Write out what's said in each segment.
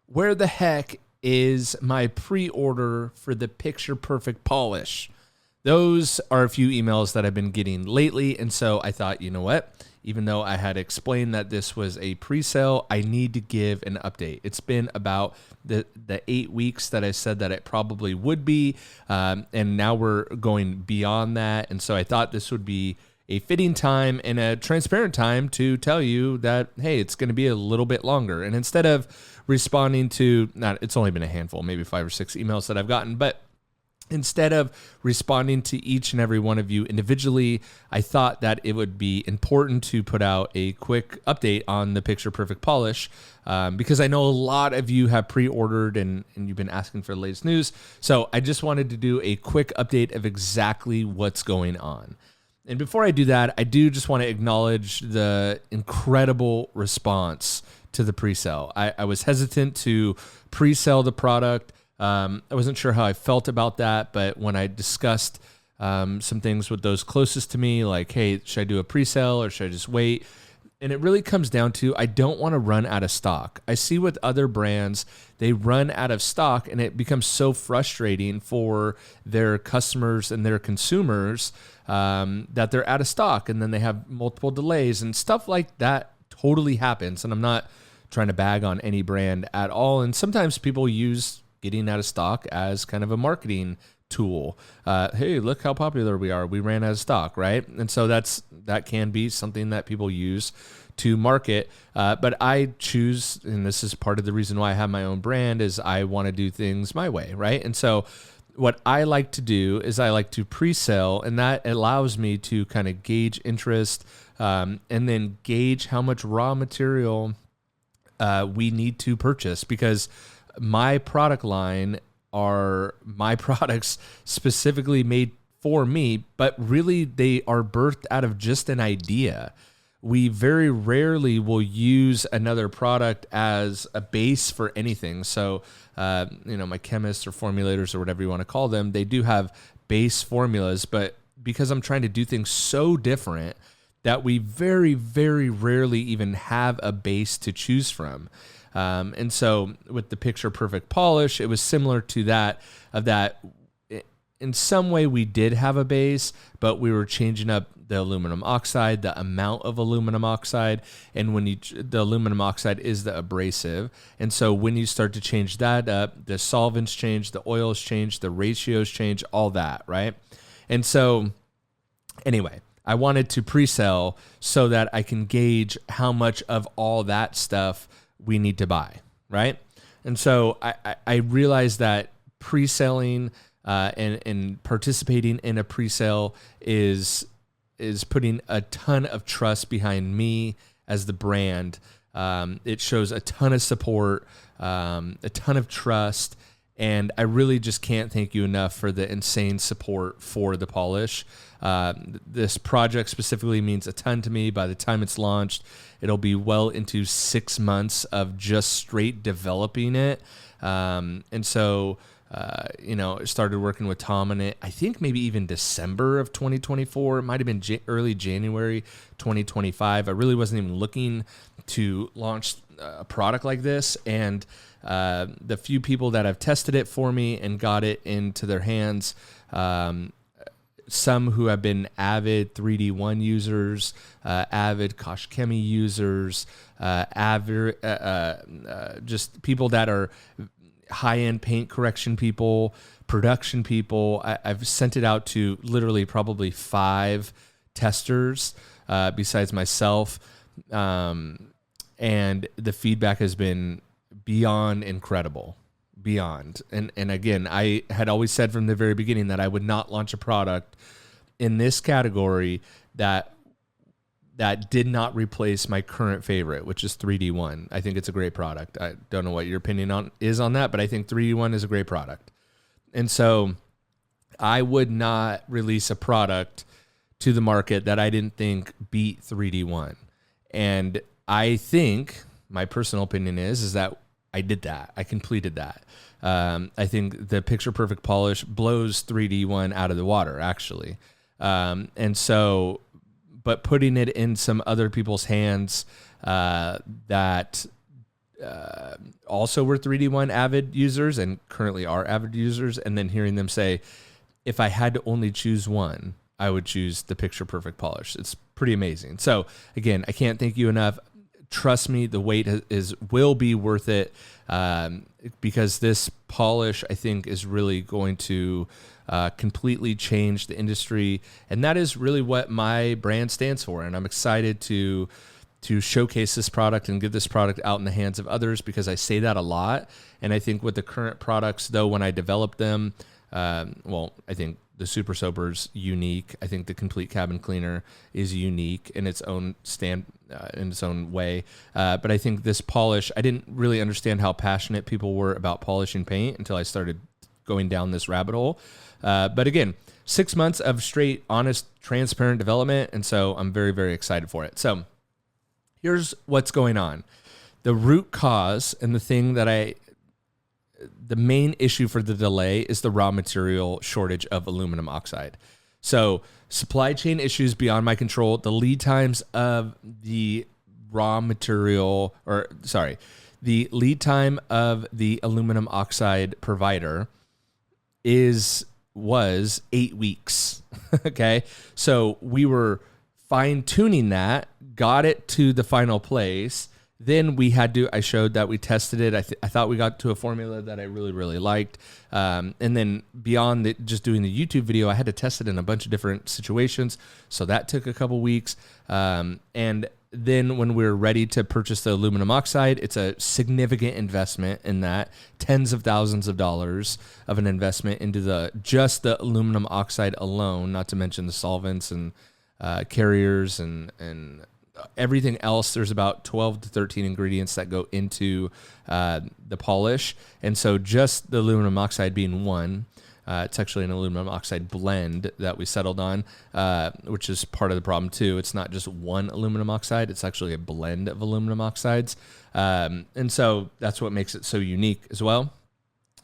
where the heck is my pre-order for the Picture Perfect polish? Those are a few emails that I've been getting lately, and so I thought, you know what? Even though I had explained that this was a pre-sale, I need to give an update. It's been about the 8 weeks that I said that it probably would be, and now we're going beyond that, and so I thought this would be a fitting time and a transparent time to tell you that, hey, it's going to be a little bit longer. And instead of responding to, it's only been a handful, maybe 5 or 6 emails that I've gotten, but instead of responding to each and every one of you individually, I thought that it would be important to put out a quick update on the Picture Perfect polish, because I know a lot of you have pre-ordered and you've been asking for the latest news. So I just wanted to do a quick update of exactly what's going on. And before I do that, I do just want to acknowledge the incredible response to the pre-sale. I was hesitant to pre-sell the product. I wasn't sure how I felt about that, but when I discussed some things with those closest to me, like, hey, should I do a pre-sale or should I just wait? And it really comes down to, I don't want to run out of stock. I see with other brands, they run out of stock and it becomes so frustrating for their customers and their consumers that they're out of stock and then they have multiple delays and stuff like that totally happens. And I'm not trying to bag on any brand at all. And sometimes people use getting out of stock as kind of a marketing tool. Hey, look how popular we are. We ran out of stock, right? And so that can be something that people use to market. But I choose, and this is part of the reason why I have my own brand, is I want to do things my way, right? And so what I like to do is I like to pre-sell, and that allows me to kind of gauge interest and then gauge how much raw material we need to purchase, because my product line are my products specifically made for me, but really they are birthed out of just an idea. We very rarely will use another product as a base for anything. So, my chemists or formulators or whatever you want to call them, they do have base formulas, but because I'm trying to do things so different that we very, very rarely even have a base to choose from. And so with the Picture Perfect polish, it was similar to that in some way we did have a base, but we were changing up the aluminum oxide, the amount of aluminum oxide. And the aluminum oxide is the abrasive. And so when you start to change that up, the solvents change, the oils change, the ratios change, all that, right? And so anyway, I wanted to pre-sell so that I can gauge how much of all that stuff we need to buy, right? And so I realized that pre-selling and participating in a pre-sale is putting a ton of trust behind me as the brand. It shows a ton of support, a ton of trust, and I really just can't thank you enough for the insane support for the polish. This project specifically means a ton to me. By the time it's launched, it'll be well into 6 months of just straight developing it. And so, started working with Tom on it, I think maybe even December of 2024. It might have been early January 2025. I really wasn't even looking to launch a product like this. And the few people that have tested it for me and got it into their hands, some who have been avid 3D1 users, avid Kosh Chemie users, just people that are high-end paint correction people, production people. I've sent it out to literally probably 5 testers besides myself, and the feedback has been beyond incredible. Beyond. And again, I had always said from the very beginning that I would not launch a product in this category that did not replace my current favorite, which is 3D1. I think it's a great product. I don't know what your opinion is on that, but I think 3D1 is a great product. And so I would not release a product to the market that I didn't think beat 3D1. And I think my personal opinion is that I did that. I completed that. I think the Picture Perfect polish blows 3D1 out of the water, actually. And so, but putting it in some other people's hands that also were 3D1 avid users and currently are avid users, and then hearing them say, if I had to only choose one, I would choose the Picture Perfect polish. It's pretty amazing. So again, I can't thank you enough. Trust me, the wait will be worth it, because this polish, I think, is really going to completely change the industry, and that is really what my brand stands for. And I'm excited to showcase this product and get this product out in the hands of others, because I say that a lot. And I think with the current products, though, when I developed them, I think the Super Sober's unique. I think the Complete Cabin Cleaner is unique in its own in its own way. But I think this polish, I didn't really understand how passionate people were about polishing paint until I started going down this rabbit hole. But again, 6 months of straight, honest, transparent development. And so I'm very, very excited for it. So here's what's going on. The root cause and the main issue for the delay is the raw material shortage of aluminum oxide. So supply chain issues beyond my control, the lead times of the the lead time of the aluminum oxide provider was 8 weeks. Okay. So we were fine tuning that, got it to the final place. Then I showed that we tested it. I thought we got to a formula that I really, really liked. And then beyond just doing the YouTube video, I had to test it in a bunch of different situations. So that took a couple weeks. And then when we were ready to purchase the aluminum oxide, it's a significant investment in that, tens of thousands of dollars of an investment into just the aluminum oxide alone, not to mention the solvents and carriers and everything else. There's about 12 to 13 ingredients that go into the polish. And so just the aluminum oxide being one, it's actually an aluminum oxide blend that we settled on, which is part of the problem too. It's not just one aluminum oxide. It's actually a blend of aluminum oxides. And so that's what makes it so unique as well.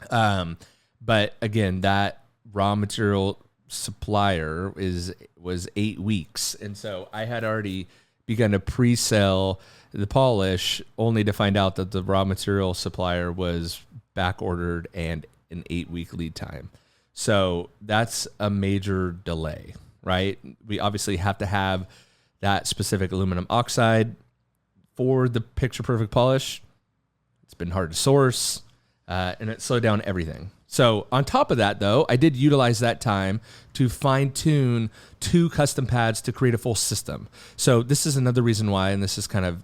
But again, that raw material supplier was 8 weeks. And so I had already begun to pre-sell the polish, only to find out that the raw material supplier was back ordered and an 8-week lead time. So that's a major delay, right? We obviously have to have that specific aluminum oxide for the Picture Perfect polish. It's been hard to source, and it slowed down everything. So on top of that, though, I did utilize that time to fine-tune 2 custom pads to create a full system. So this is another reason why, and this is kind of,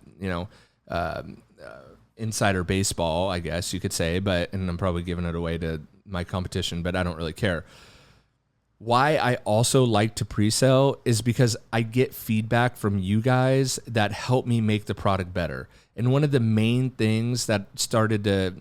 insider baseball, I guess you could say, and I'm probably giving it away to my competition, but I don't really care. Why I also like to pre-sell is because I get feedback from you guys that help me make the product better. And one of the main themes that started to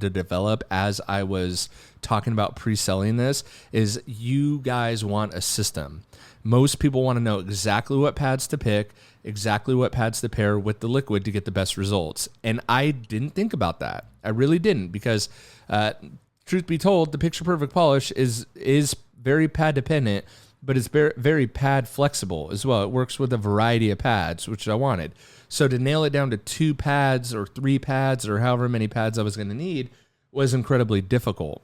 develop as I was talking about pre-selling this is you guys want a system. Most people want to know exactly what pads to pick, exactly what pads to pair with the liquid to get the best results. And I didn't think about that. I really didn't, because truth be told, the Picture Perfect polish is very pad dependent, but it's very, very pad flexible as well. It works with a variety of pads, which I wanted. So to nail it down to 2 pads or 3 pads or however many pads I was going to need was incredibly difficult.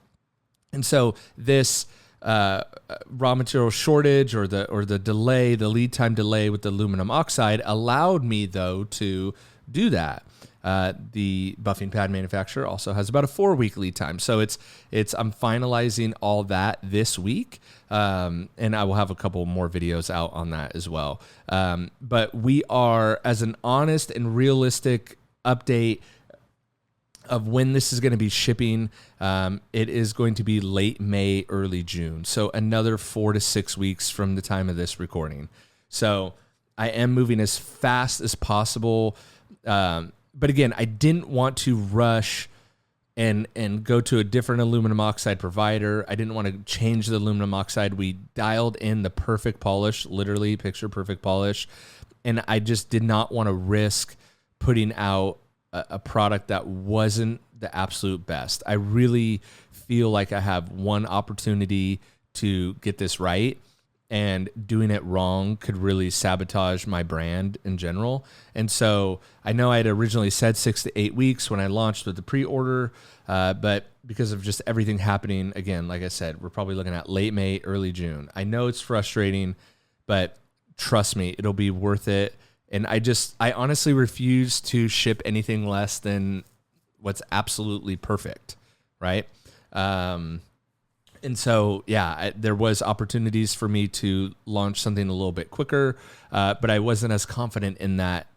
And so this raw material shortage or the delay, the lead time delay with the aluminum oxide allowed me, though, to do that. The buffing pad manufacturer also has about a 4-week lead time. So I'm finalizing all that this week. And I will have a couple more videos out on that as well. But we are, as an honest and realistic update of when this is going to be shipping, it is going to be late May, early June. So another 4 to 6 weeks from the time of this recording. So I am moving as fast as possible. But again, I didn't want to rush and go to a different aluminum oxide provider. I didn't want to change the aluminum oxide. We dialed in the perfect polish, literally Picture Perfect polish. And I just did not want to risk putting out a product that wasn't the absolute best. I really feel like I have one opportunity to get this right. and doing it wrong could really sabotage my brand in general. And so I know I had originally said 6 to 8 weeks when I launched with the pre-order, but because of just everything happening, again, like I said, we're probably looking at late May, early June. I know it's frustrating, but trust me, it'll be worth it. And I honestly refuse to ship anything less than what's absolutely perfect, right? And so, yeah, there was opportunities for me to launch something a little bit quicker, but I wasn't as confident in that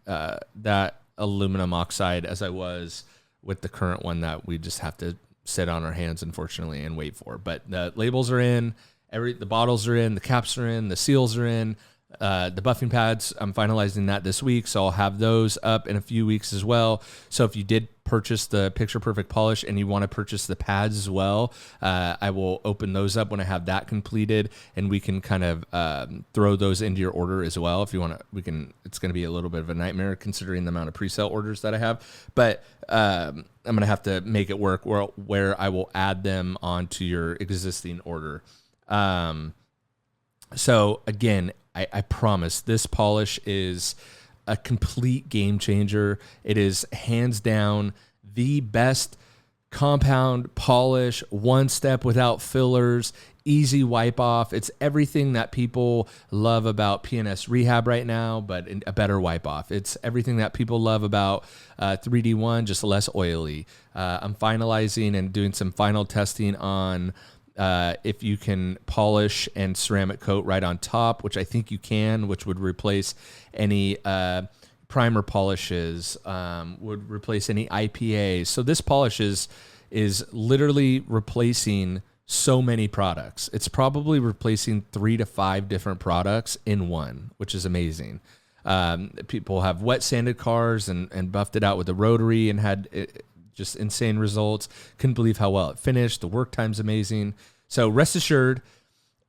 aluminum oxide as I was with the current one that we just have to sit on our hands, unfortunately, and wait for. But the labels are in, the bottles are in, the caps are in, the seals are in. The buffing pads, I'm finalizing that this week, so I'll have those up in a few weeks as well. So if you did purchase the Picture Perfect polish and you want to purchase the pads as well, I will open those up when I have that completed, and we can kind of throw those into your order as well. If you want to, we can. It's going to be a little bit of a nightmare considering the amount of pre-sale orders that I have, but I'm going to have to make it work where I will add them onto your existing order. So again, I promise this polish is a complete game changer. It is hands down the best compound polish, one step without fillers, easy wipe off. It's everything that people love about PNS Rehab right now, but a better wipe off. It's everything that people love about 3D1, just less oily. I'm finalizing and doing some final testing on if you can polish and ceramic coat right on top, which I think you can, which would replace any primer polishes, would replace any IPAs. So this polish is literally replacing so many products. It's probably replacing 3 to 5 different products in one, which is amazing. People have wet sanded cars and buffed it out with a rotary and had just insane results. Couldn't believe how well it finished. The work time's amazing. So rest assured,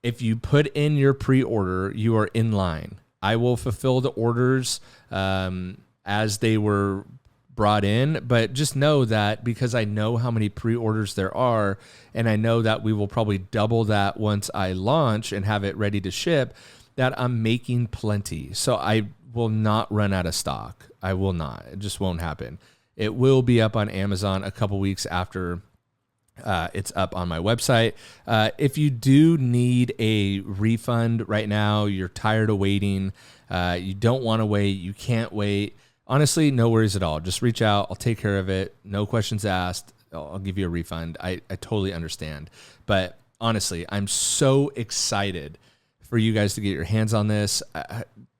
if you put in your pre-order, you are in line. I will fulfill the orders as they were brought in, but just know that because I know how many pre-orders there are, and I know that we will probably double that once I launch and have it ready to ship, that I'm making plenty. So I will not run out of stock. I will not. It just won't happen. It will be up on Amazon a couple weeks after it's up on my website. If you do need a refund right now, you're tired of waiting, you don't want to wait, you can't wait, honestly, no worries at all. Just reach out. I'll take care of it. No questions asked. I'll give you a refund. I totally understand. But honestly, I'm so excited for you guys to get your hands on this.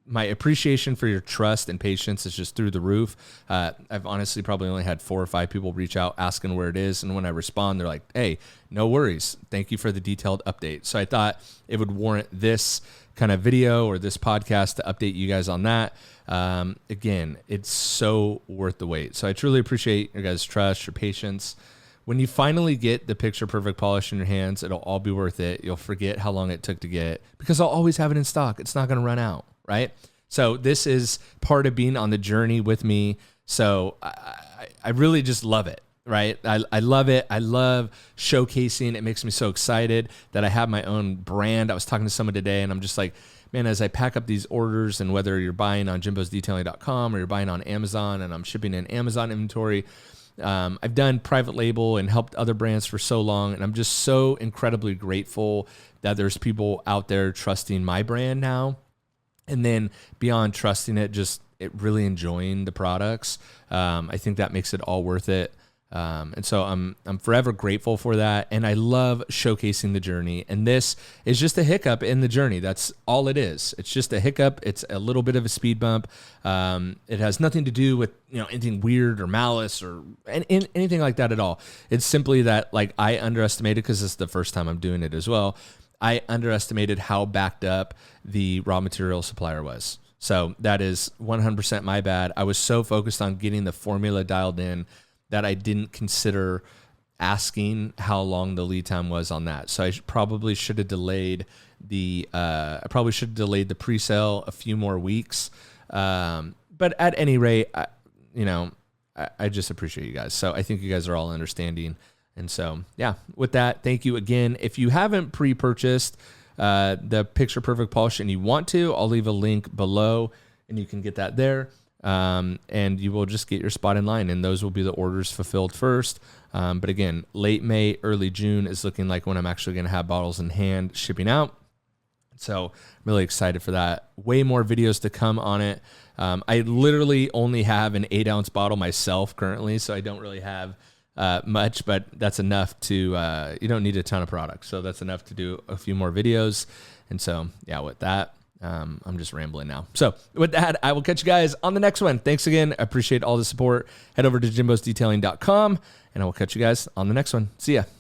My appreciation for your trust and patience is just through the roof. I've honestly probably only had 4 or 5 people reach out asking where it is. And when I respond, they're like, hey, no worries. Thank you for the detailed update. So I thought it would warrant this kind of video or this podcast to update you guys on that. Again, it's so worth the wait. So I truly appreciate your guys' trust, your patience. When you finally get the Picture Perfect polish in your hands, it'll all be worth it. You'll forget how long it took to get it because I'll always have it in stock. It's not going to run out. Right? So this is part of being on the journey with me. So I really just love it, right? I love it. I love showcasing. It makes me so excited that I have my own brand. I was talking to someone today and I'm just like, man, as I pack up these orders and whether you're buying on jimbosdetailing.com or you're buying on Amazon and I'm shipping in Amazon inventory, I've done private label and helped other brands for so long. And I'm just so incredibly grateful that there's people out there trusting my brand now. And then beyond trusting it, just really enjoying the products. I think that makes it all worth it. And so I'm forever grateful for that. And I love showcasing the journey. And this is just a hiccup in the journey. That's all it is. It's just a hiccup. It's a little bit of a speed bump. It has nothing to do with, anything weird or malice or anything like that at all. It's simply that like I underestimated, because it's the first time I'm doing it as well. I underestimated how backed up the raw material supplier was. So that is 100% my bad. I was so focused on getting the formula dialed in that I didn't consider asking how long the lead time was on that. So I probably should have delayed the pre-sale a few more weeks. But at any rate, I just appreciate you guys. So I think you guys are all understanding. And so, yeah, with that, thank you again. If you haven't pre-purchased the picture perfect polish and you want to, I'll leave a link below and you can get that there. And you will just get your spot in line, and those will be the orders fulfilled first. But again, late May, early June is looking like when I'm actually going to have bottles in hand shipping out. So I'm really excited for that. Way more videos to come on it. I literally only have an 8-ounce bottle myself currently, so I don't really have much, but that's enough to, you don't need a ton of product. So that's enough to do a few more videos. And so, yeah, with that, I'm just rambling now. So with that, I will catch you guys on the next one. Thanks again. I appreciate all the support. Head over to jimbosdetailing.com, and I will catch you guys on the next one. See ya.